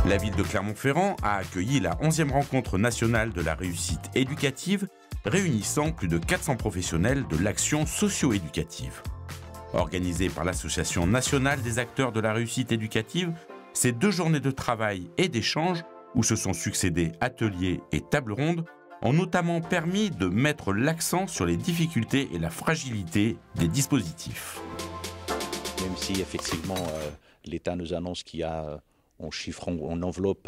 La ville de Clermont-Ferrand a accueilli la 11e rencontre nationale de la réussite éducative, réunissant plus de 400 professionnels de l'action socio-éducative. Organisée par l'Association nationale des acteurs de la réussite éducative, ces 2 journées de travail et d'échange, où se sont succédés ateliers et tables rondes, ont notamment permis de mettre l'accent sur les difficultés et la fragilité des dispositifs. Même si effectivement l'État nous annonce qu'il y a en chiffre, en enveloppe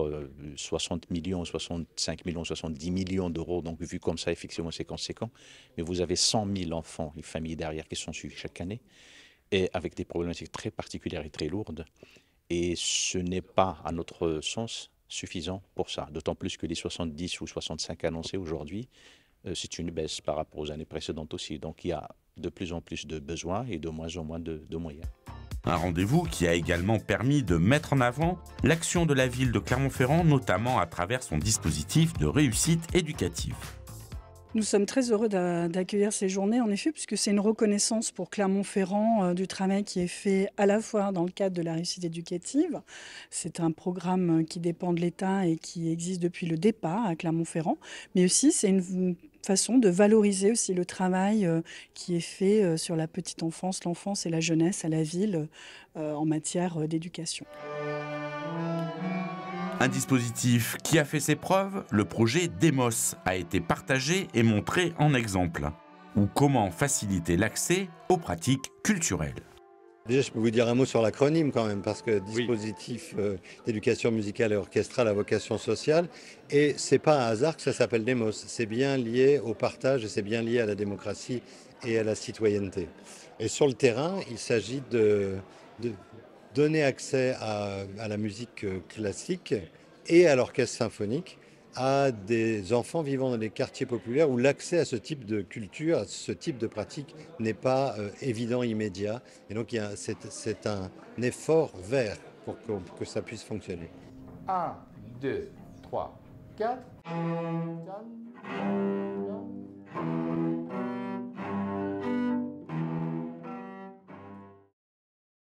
60 millions, 65 millions, 70 millions d'euros, donc vu comme ça effectivement c'est conséquent, mais vous avez 100 000 enfants et familles derrière qui sont suivis chaque année, et avec des problématiques très particulières et très lourdes, et ce n'est pas à notre sens suffisant pour ça, d'autant plus que les 70 ou 65 annoncés aujourd'hui, c'est une baisse par rapport aux années précédentes aussi. Donc il y a de plus en plus de besoins et de moins en moins de moyens. Un rendez-vous qui a également permis de mettre en avant l'action de la ville de Clermont-Ferrand, notamment à travers son dispositif de réussite éducative. Nous sommes très heureux d'accueillir ces journées, en effet, puisque c'est une reconnaissance pour Clermont-Ferrand du travail qui est fait à la fois dans le cadre de la réussite éducative. C'est un programme qui dépend de l'État et qui existe depuis le départ à Clermont-Ferrand, mais aussi c'est une façon de valoriser aussi le travail qui est fait sur la petite enfance, l'enfance et la jeunesse à la ville en matière d'éducation. Un dispositif qui a fait ses preuves, le projet Demos a été partagé et montré en exemple. Ou comment faciliter l'accès aux pratiques culturelles. Déjà, je peux vous dire un mot sur l'acronyme quand même, parce que dispositif d'éducation musicale et orchestrale à vocation sociale, et c'est pas un hasard que ça s'appelle Demos, c'est bien lié au partage et c'est bien lié à la démocratie et à la citoyenneté. Et sur le terrain, il s'agit de donner accès à la musique classique et à l'orchestre symphonique à des enfants vivant dans des quartiers populaires où l'accès à ce type de culture, à ce type de pratique n'est pas évident, immédiat. Et donc c'est un effort vers pour que ça puisse fonctionner. 1, 2, 3, 4.